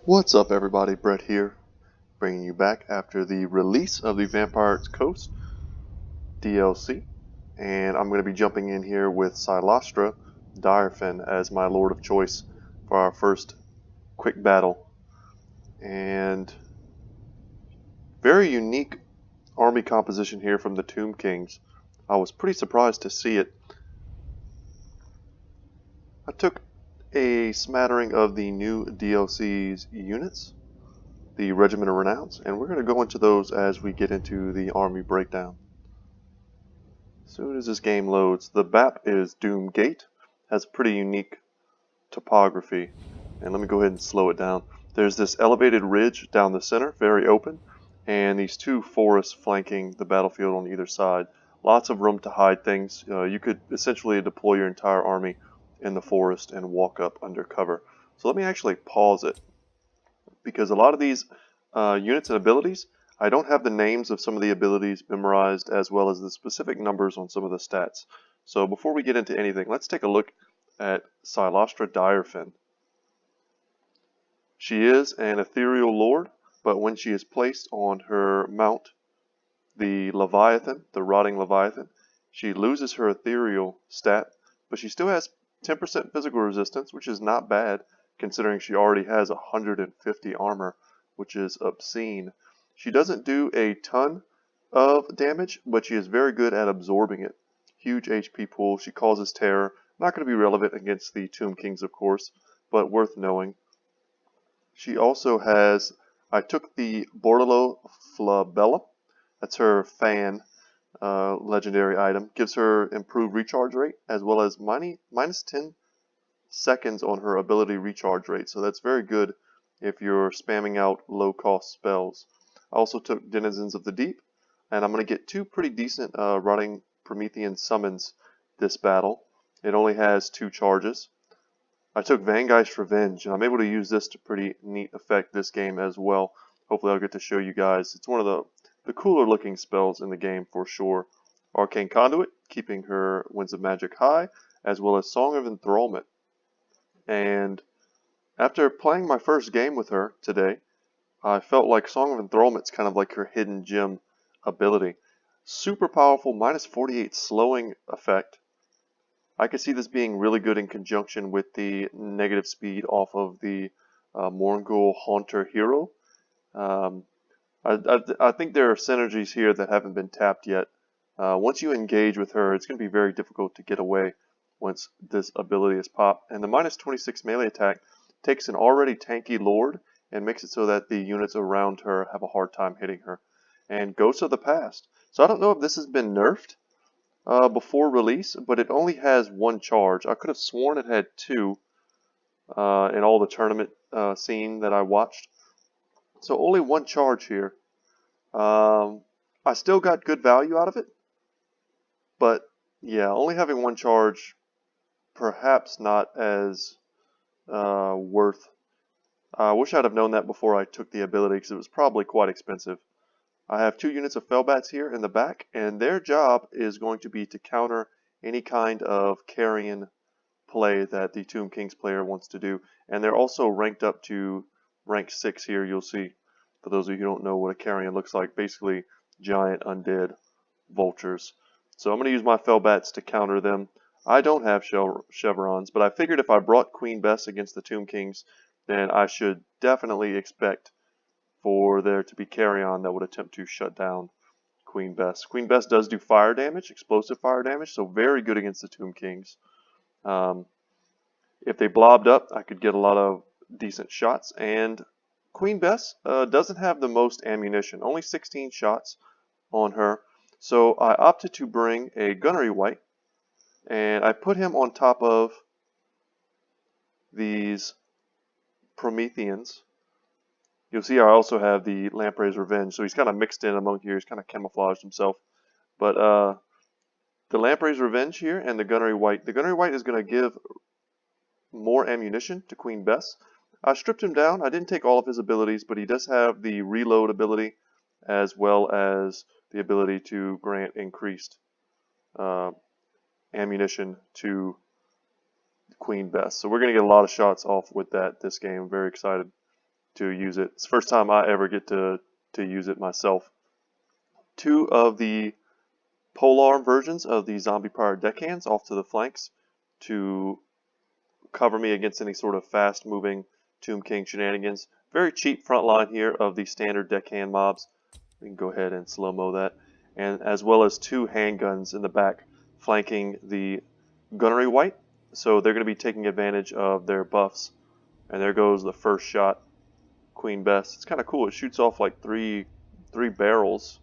What's up everybody, Brett here, bringing you back after the release of the Vampire's Coast DLC, and I'm going to be jumping in here with Cylostra Direfin as my Lord of Choice for our first quick battle. And very unique army composition here from the Tomb Kings. I was pretty surprised to see it. I took a smattering of the new DLC's units, the Regiment of Renounce, and we're going to go into those as we get into the army breakdown. As soon as this game loads, the map is Doom Gate, has pretty unique topography, and let me go ahead and slow it down. There's this elevated ridge down the center, very open, and these two forests flanking the battlefield on either side. Lots of room to hide things. You could essentially deploy your entire army in the forest and walk up under cover. So let me actually pause it, because a lot of these units and abilities, I don't have the names of some of the abilities memorized as well as the specific numbers on some of the stats. So before we get into anything, let's take a look at Cylostra Direfin. She is an ethereal lord, but when she is placed on her mount, the Leviathan, the Rotting Leviathan, she loses her ethereal stat, but she still has 10% physical resistance, which is not bad considering she already has 150 armor, which is obscene. She doesn't do a ton of damage, but she is very good at absorbing it. Huge HP pool. She causes terror. Not going to be relevant against the Tomb Kings, of course, but worth knowing. She also has, I took the Bordello Flabella. That's her fan legendary item. Gives her improved recharge rate as well as minus 10 seconds on her ability recharge rate. So that's very good if you're spamming out low cost spells. I also took Denizens of the Deep, and I'm going to get two pretty decent Rotting Promethean summons this battle. It only has 2 charges. I took Vangeist's Revenge, and I'm able to use this to pretty neat effect this game as well. Hopefully I'll get to show you guys. It's one of the cooler looking spells in the game for sure. Arcane Conduit, keeping her Winds of Magic high, as well as Song of Enthrallment. And after playing my first game with her today, I felt like Song of Enthrallment's kind of like her hidden gem ability. Super powerful, minus 48 slowing effect. I could see this being really good in conjunction with the negative speed off of the Morgul Haunter hero. I think there are synergies here that haven't been tapped yet. Once you engage with her, it's going to be very difficult to get away once this ability is popped. And the minus 26 melee attack takes an already tanky lord and makes it so that the units around her have a hard time hitting her. And Ghosts of the Past. So I don't know if this has been nerfed before release, but it only has 1 charge. I could have sworn it had 2 in all the tournament scene that I watched. So only 1 charge here. I still got good value out of it, but yeah, only having 1 charge, perhaps not as worth. I wish I'd have known that before I took the ability, because it was probably quite expensive. I have 2 units of Fellbats here in the back, and their job is going to be to counter any kind of carrion play that the Tomb Kings player wants to do. And they're also ranked up to rank 6 here, you'll see. For those of you who don't know what a carrion looks like, basically giant undead vultures. So I'm going to use my Fellbats to counter them. I don't have chevrons, but I figured if I brought Queen Bess against the Tomb Kings, then I should definitely expect for there to be carrion that would attempt to shut down Queen Bess. Queen Bess does do fire damage, explosive fire damage, so very good against the Tomb Kings. If they blobbed up, I could get a lot of decent shots, and Queen Bess doesn't have the most ammunition, only 16 shots on her. So I opted to bring a Gunnery Wight, and I put him on top of these Prometheans. You'll see I also have the Lamprey's Revenge, so he's kind of mixed in among here. He's kind of camouflaged himself. But the Lamprey's Revenge here and the Gunnery Wight. The Gunnery Wight is going to give more ammunition to Queen Bess. I stripped him down. I didn't take all of his abilities, but he does have the reload ability as well as the ability to grant increased ammunition to Queen Bess. So we're going to get a lot of shots off with that this game. I'm very excited. to use it. It's the first time I ever get to use it myself. 2 of the polearm versions of the zombie powered deckhands off to the flanks to cover me against any sort of fast moving Tomb King shenanigans. Very cheap front line here of the standard deckhand mobs. We can go ahead and slow-mo that. And as well as 2 handguns in the back flanking the gunnery white. So they're going to be taking advantage of their buffs. And there goes the first shot. Queen Bess. It's kind of cool. It shoots off like three barrels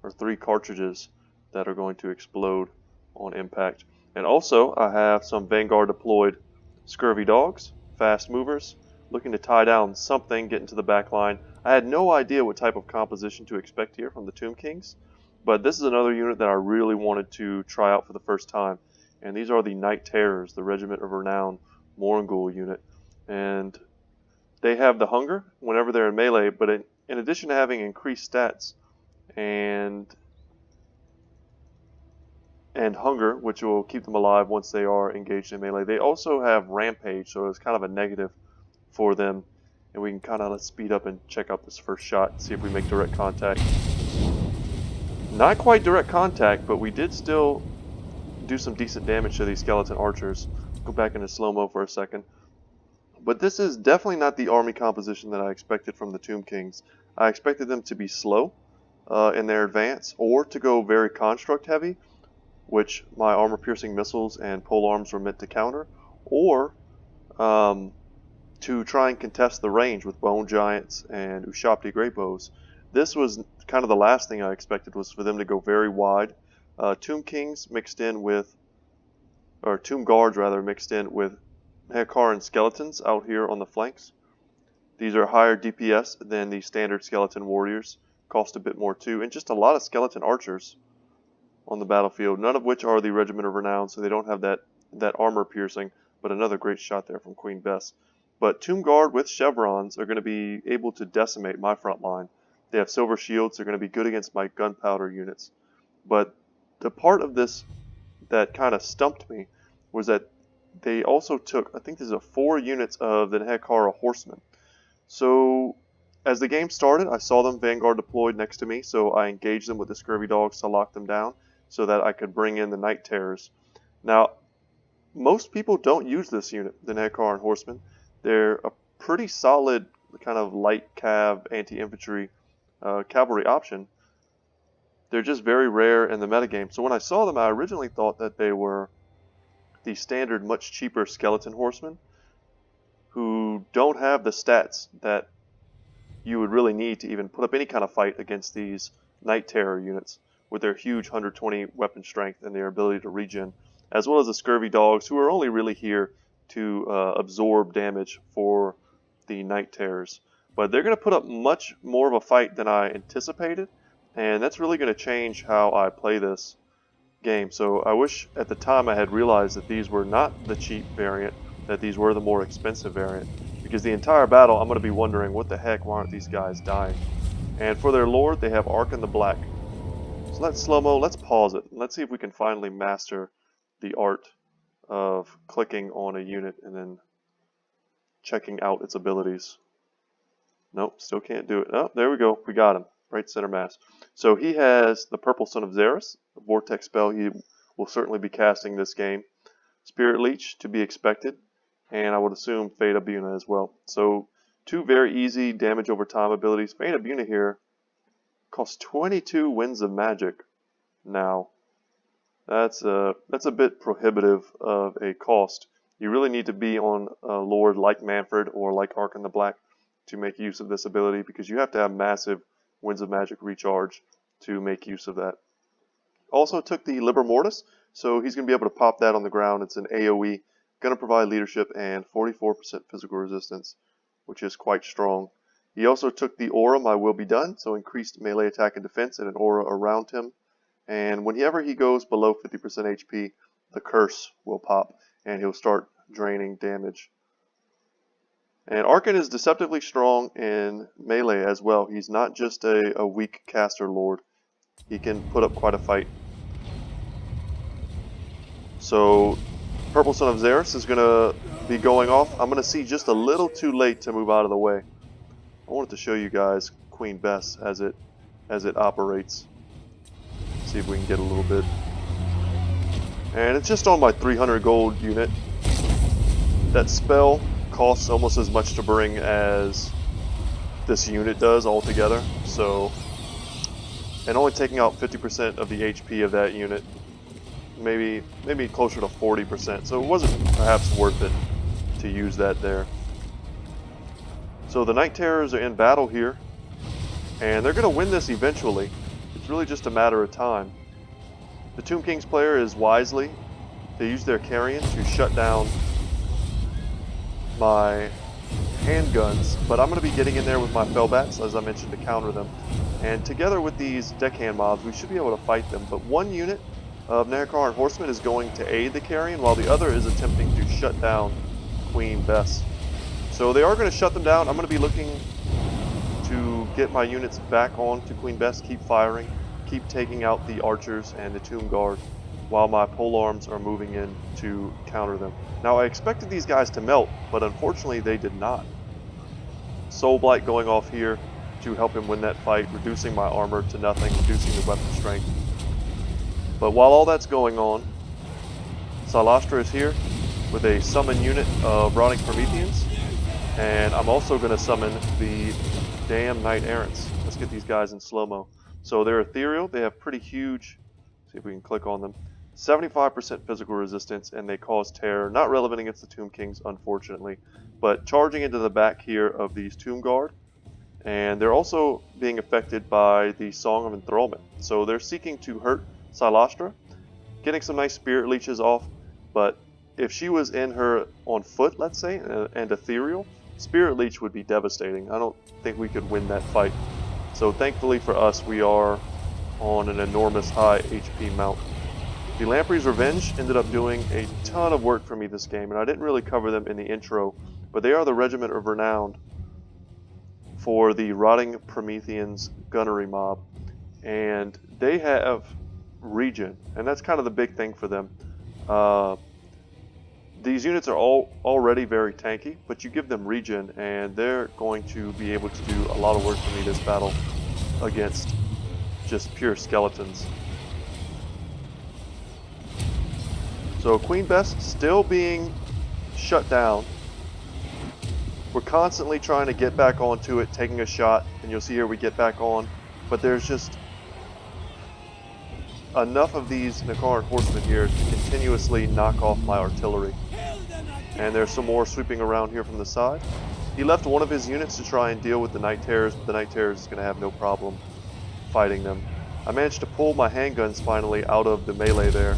or 3 cartridges that are going to explode on impact. And also I have some Vanguard deployed scurvy dogs, fast movers, looking to tie down something, get into the back line. I had no idea what type of composition to expect here from the Tomb Kings, but this is another unit that I really wanted to try out for the first time. And these are the Night Terrors, the Regiment of Renown Morngul unit. And they have the hunger whenever they're in melee, but in addition to having increased stats and hunger, which will keep them alive once they are engaged in melee, they also have rampage, so it's kind of a negative for them. And we can kind of, let's speed up and check out this first shot, see if we make direct contact. Not quite direct contact, but we did still do some decent damage to these skeleton archers. Go back into slow-mo for a second. But this is definitely not the army composition that I expected from the Tomb Kings. I expected them to be slow in their advance, or to go very construct heavy, which my armor-piercing missiles and polearms were meant to counter, or to try and contest the range with bone giants and Ushabti great bows. This was kind of the last thing I expected, was for them to go very wide. Tomb Kings mixed in with, or Tomb Guards rather, mixed in with Hekaran skeletons out here on the flanks. These are higher DPS than the standard skeleton warriors, cost a bit more too, and just a lot of skeleton archers on the battlefield, none of which are the Regiment of Renown, so they don't have that armor piercing, but another great shot there from Queen Bess. But Tomb Guard with chevrons are going to be able to decimate my front line. They have silver shields, they're going to be good against my gunpowder units. But the part of this that kind of stumped me was that they also took, I think there's 4 units of the Hekara horsemen. So as the game started, I saw them Vanguard deployed next to me, so I engaged them with the scurvy dogs to lock them down so that I could bring in the Night Terrors. Now, most people don't use this unit, the Hekaran horsemen. They're a pretty solid kind of light cav anti-infantry cavalry option. They're just very rare in the metagame. So when I saw them, I originally thought that they were the standard, much cheaper skeleton horsemen who don't have the stats that you would really need to even put up any kind of fight against these Night Terror units with their huge 120 weapon strength and their ability to regen, as well as the scurvy dogs, who are only really here to absorb damage for the Night Terrors. But they're going to put up much more of a fight than I anticipated, and that's really going to change how I play this game. So I wish at the time I had realized that these were not the cheap variant, that these were the more expensive variant, because the entire battle I'm going to be wondering, what the heck, why aren't these guys dying? And for their lord, they have Arkhan the Black. So let's slow-mo, let's pause it, and let's see if we can finally master the art of clicking on a unit and then checking out its abilities. Nope, still can't do it. Oh, there we go, we got him, right center mass. So he has the Purple Son of Xeris, a vortex spell he will certainly be casting this game. Spirit Leech to be expected, and I would assume Fade Abuna as well. So 2 very easy damage over time abilities. Fade Abuna here costs 22 Winds of Magic now. That's a bit prohibitive of a cost. You really need to be on a lord like Manfred or like Arkhan the Black to make use of this ability, because you have to have massive Winds of Magic recharge to make use of that. Also took the Liber Mortis, so he's going to be able to pop that on the ground. It's an AoE, going to provide leadership and 44% physical resistance, which is quite strong. He also took the Aura, My Will Be Done, so increased melee attack and defense and an aura around him. And whenever he goes below 50% HP, the Curse will pop, and he'll start draining damage. And Arkhan is deceptively strong in melee as well. He's not just a weak caster lord. He can put up quite a fight. So Purple Son of Xeris is going to be going off. I'm going to see just a little too late to move out of the way. I wanted to show you guys Queen Bess as it operates. See if we can get a little bit. And it's just on my 300 gold unit. That spell costs almost as much to bring as this unit does altogether. So, and only taking out 50% of the HP of that unit. Maybe closer to 40%. So it wasn't perhaps worth it to use that there. So the Night Terrors are in battle here, and they're going to win this eventually. It's really just a matter of time. The Tomb King's player is wisely. They use their carrion to shut down my handguns, but I'm going to be getting in there with my Fellbats, as I mentioned, to counter them. And together with these deckhand mobs, we should be able to fight them. But one unit of Arkhan Horsemen is going to aid the carrion, while the other is attempting to shut down Queen Bess. So they are going to shut them down. I'm going to be looking to get my units back on to Queen Bess, keep firing, keep taking out the archers and the tomb guard, while my polearms are moving in to counter them. Now I expected these guys to melt, but unfortunately they did not. Soul Blight going off here to help him win that fight, reducing my armor to nothing, reducing the weapon strength. But while all that's going on, Cylostra is here with a summon unit of Rotting Prometheans, and I'm also going to summon the damn Knight Errants. Let's get these guys in slow-mo. So they're ethereal, they have pretty huge, see if we can click on them, 75% physical resistance, and they cause terror. Not relevant against the Tomb Kings, unfortunately, but charging into the back here of these Tomb Guard, and they're also being affected by the Song of Enthrallment. So they're seeking to hurt Cylostra, getting some nice spirit leeches off, but if she was in her on foot, let's say, and ethereal, spirit leech would be devastating. I don't think we could win that fight. So thankfully for us, we are on an enormous high HP mount. The Lamprey's Revenge ended up doing a ton of work for me this game, and I didn't really cover them in the intro, but they are the Regiment of Renown for the Rotting Prometheans gunnery mob, and they have regen, and that's kind of the big thing for them. These units are already very tanky, but you give them regen and they're going to be able to do a lot of work for me this battle against just pure skeletons. So Queen Bess still being shut down. We're constantly trying to get back onto it, taking a shot, and you'll see here we get back on, but there's just enough of these Arkhan horsemen here to continuously knock off my artillery. And there's some more sweeping around here from the side. He left one of his units to try and deal with the Night Terrors, but the Night Terrors is going to have no problem fighting them. I managed to pull my handguns finally out of the melee there.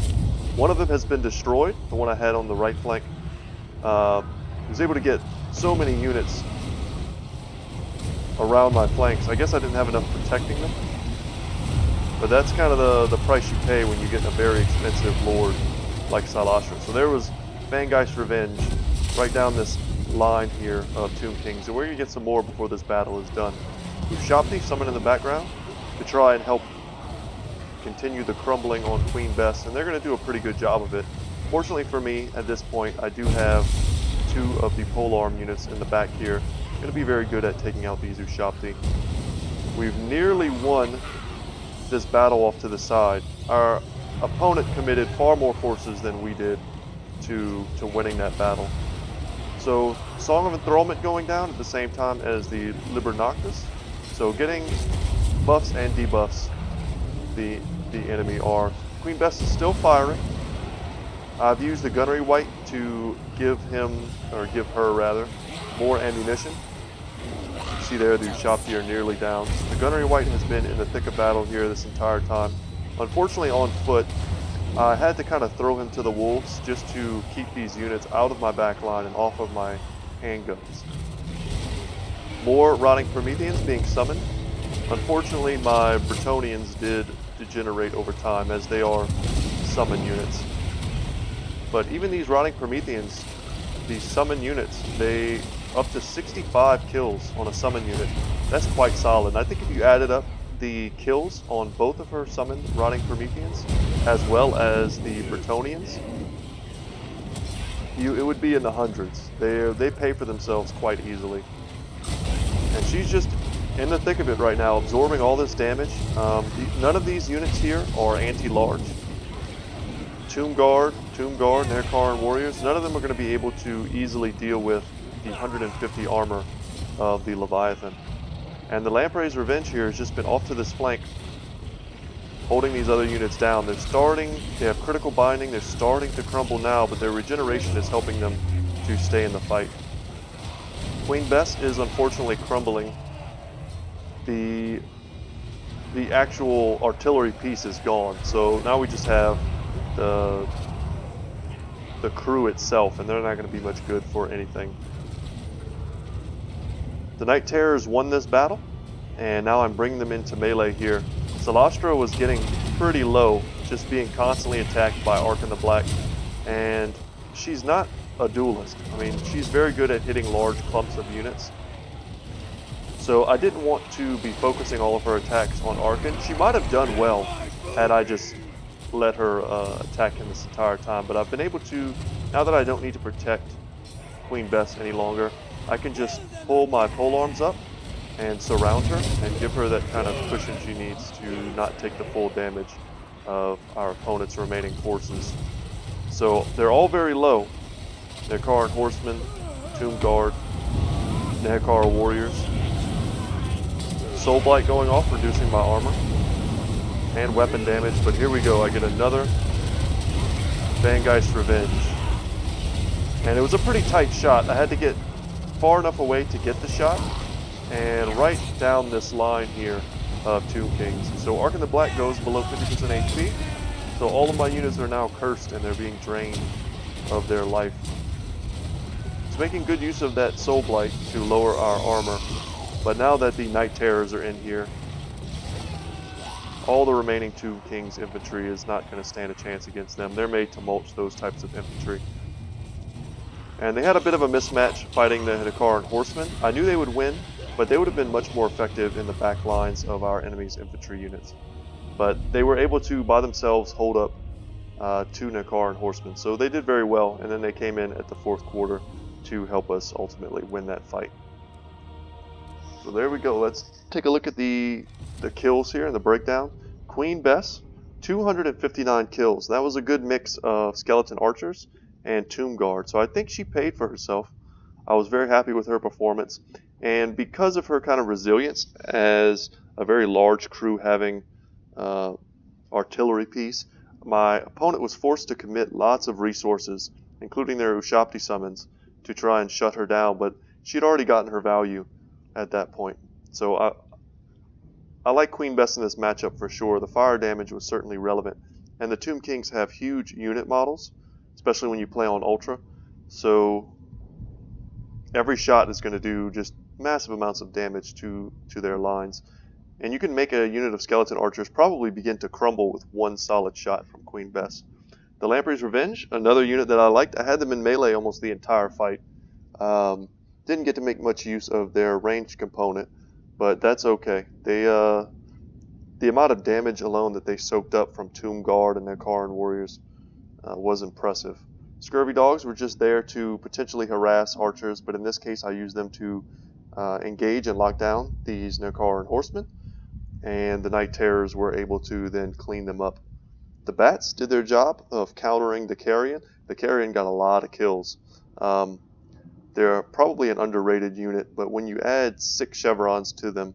One of them has been destroyed, the one I had on the right flank. I was able to get so many units around my flanks. I guess I didn't have enough protecting them. But that's kind of the price you pay when you get a very expensive lord like Cylostra. So there was Fangeist's Revenge right down this line here of Tomb Kings. And we're going to get some more before this battle is done. Ushapti summoned in the background to try and help continue the crumbling on Queen Bess. And they're going to do a pretty good job of it. Fortunately for me, at this point, I do have two of the polearm units in the back here. Going to be very good at taking out these Ushapti. We've nearly won this battle off to the side. Our opponent committed far more forces than we did to winning that battle. So Song of Enthrallment going down at the same time as the Liber Noctis. So getting buffs and debuffs the enemy are. Queen Bess is still firing. I've used the Gunnery Wight to give him, or give her rather, more ammunition. You see there the Ushapti are nearly down. The Gunnery Wight has been in the thick of battle here this entire time. Unfortunately on foot, I had to kind of throw him to the wolves just to keep these units out of my back line and off of my handguns. More Rotting Prometheans being summoned. Unfortunately, my Bretonnians did degenerate over time as they are summon units. But even these Rotting Prometheans, these summon units, they up to 65 kills on a summon unit. That's quite solid. And I think if you added up the kills on both of her summoned Rotting Prometheans, as well as the Bretonnians, it would be in the hundreds. They pay for themselves quite easily. And she's just in the thick of it right now, absorbing all this damage. None of these units here are anti-large. Tomb Guard, Nekar, and Warriors, none of them are going to be able to easily deal with the 150 armor of the Leviathan. And the Lamprey's Revenge here has just been off to this flank, holding these other units down. They have critical binding, they're starting to crumble now, but their regeneration is helping them to stay in the fight. Queen Bess is unfortunately crumbling. The actual artillery piece is gone, so now we just have the crew itself, and they're not going to be much good for anything. The Night Terrors won this battle, and now I'm bringing them into melee here. Cylostra was getting pretty low, just being constantly attacked by Arkhan the Black, and she's not a duelist. I mean, she's very good at hitting large clumps of units. So I didn't want to be focusing all of her attacks on Arkhan. She might have done well had I just let her attack him this entire time, but I've been able to, now that I don't need to protect Queen Bess any longer, I can just pull my polearms up and surround her and give her that kind of cushion she needs to not take the full damage of our opponent's remaining forces. So they're all very low. Nekar and Horsemen, Tomb Guard, Nekar Warriors. Soul Blight going off, reducing my armor and weapon damage, but here we go. I get another Vangeist Revenge. And it was a pretty tight shot. I had to get far enough away to get the shot, and right down this line here of Tomb Kings. So Arkhan the Black goes below 50% HP, so all of my units are now cursed and they're being drained of their life. It's making good use of that Soul Blight to lower our armor, but now that the Night Terrors are in here, all the remaining Tomb Kings infantry is not going to stand a chance against them. They're made to mulch those types of infantry. And they had a bit of a mismatch fighting the Nekar and Horsemen. I knew they would win, but they would have been much more effective in the back lines of our enemy's infantry units. But they were able to, by themselves, hold up two Nekar and Horsemen. So they did very well, and then they came in at the fourth quarter to help us ultimately win that fight. So there we go. Let's take a look at the kills here and the breakdown. Queen Bess, 259 kills. That was a good mix of skeleton archers and Tomb Guard. So I think she paid for herself. I was very happy with her performance. And because of her kind of resilience as a very large crew having artillery piece, my opponent was forced to commit lots of resources, including their Ushapti summons, to try and shut her down. But she had already gotten her value at that point. So I like Queen Bess in this matchup for sure. The fire damage was certainly relevant. And the Tomb Kings have huge unit models, especially when you play on Ultra. So every shot is going to do just massive amounts of damage to their lines. And you can make a unit of skeleton archers probably begin to crumble with one solid shot from Queen Bess. The Lamprey's Revenge, another unit that I liked. I had them in melee almost the entire fight. Didn't get to make much use of their ranged component, but that's okay. The amount of damage alone that they soaked up from Tomb Guard and Nekar and Warriors was impressive. Scurvy Dogs were just there to potentially harass archers, but in this case I used them to engage and lock down these Nekar and Horsemen, and the Night Terrors were able to then clean them up. The Bats did their job of countering the Carrion. The Carrion got a lot of kills. They're probably an underrated unit, but when you add 6 chevrons to them,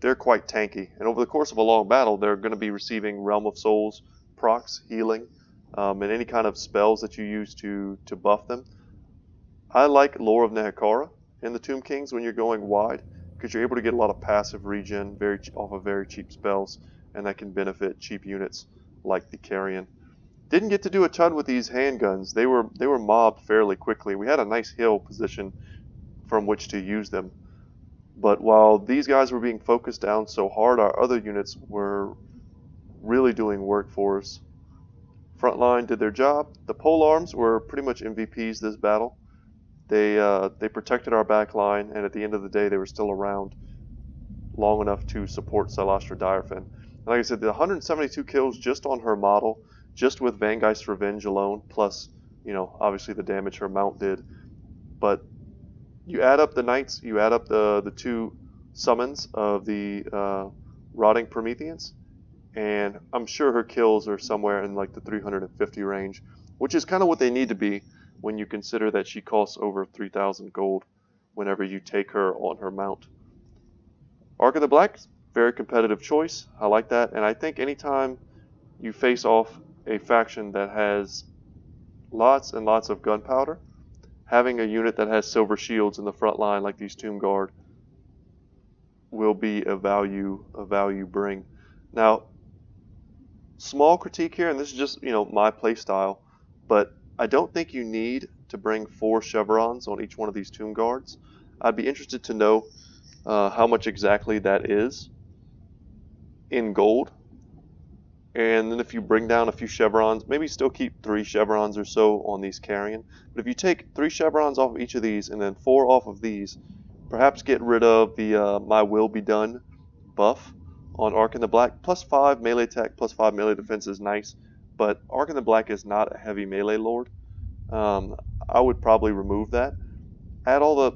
they're quite tanky. And over the course of a long battle, they're going to be receiving Realm of Souls, procs, healing, and any kind of spells that you use to buff them. I like Lore of Nehekara in the Tomb Kings when you're going wide, because you're able to get a lot of passive regen off of very cheap spells, and that can benefit cheap units like the Carrion. Didn't get to do a ton with these handguns. They were mobbed fairly quickly. We had a nice hill position from which to use them. But while these guys were being focused down so hard, our other units were really doing work for us. Frontline did their job. The polearms were pretty much MVPs this battle. They protected our back line, and at the end of the day, they were still around long enough to support Cylostra Direfin. And like I said, the 172 kills just on her model, just with Vangeist Revenge alone, plus, obviously the damage her mount did. But you add up the knights, you add up the two summons of the rotting Prometheans, and I'm sure her kills are somewhere in like the 350 range, which is kind of what they need to be when you consider that she costs over 3,000 gold whenever you take her on her mount. Arkhan the Black, very competitive choice. I like that, and I think anytime you face off a faction that has lots and lots of gunpowder, having a unit that has silver shields in the front line like these Tomb Guard will be a value bring. Now, small critique here, and this is just my play style, but I don't think you need to bring 4 chevrons on each one of these Tomb Guards. I'd be interested to know how much exactly that is in gold. And then if you bring down a few chevrons, maybe still keep 3 chevrons or so on these carrion. But if you take 3 chevrons off of each of these and then 4 off of these, perhaps get rid of the My Will Be Done buff on Arkhan the Black. +5 melee attack, +5 melee defense is nice, but Arkhan the Black is not a heavy melee lord. I would probably remove that. Add all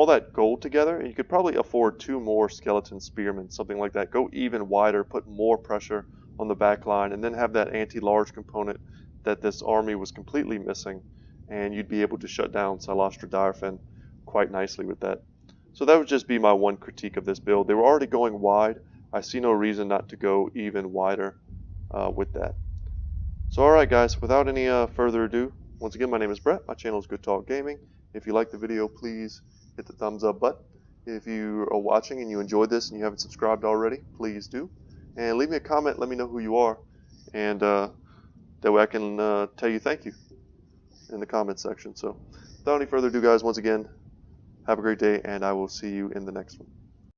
that gold together, and you could probably afford 2 more skeleton spearmen, something like that. Go even wider, put more pressure on the back line, and then have that anti-large component that this army was completely missing, and you'd be able to shut down Cylostra Direfin quite nicely with that. So that would just be my one critique of this build. They were already going wide. I see no reason not to go even wider with that. So alright guys, without any further ado, once again my name is Brett, my channel is Good Talk Gaming. If you like the video, please hit the thumbs up button. If you are watching and you enjoyed this and you haven't subscribed already, please do. And leave me a comment, let me know who you are, and that way I can tell you thank you in the comment section. So without any further ado guys, once again, have a great day, and I will see you in the next one.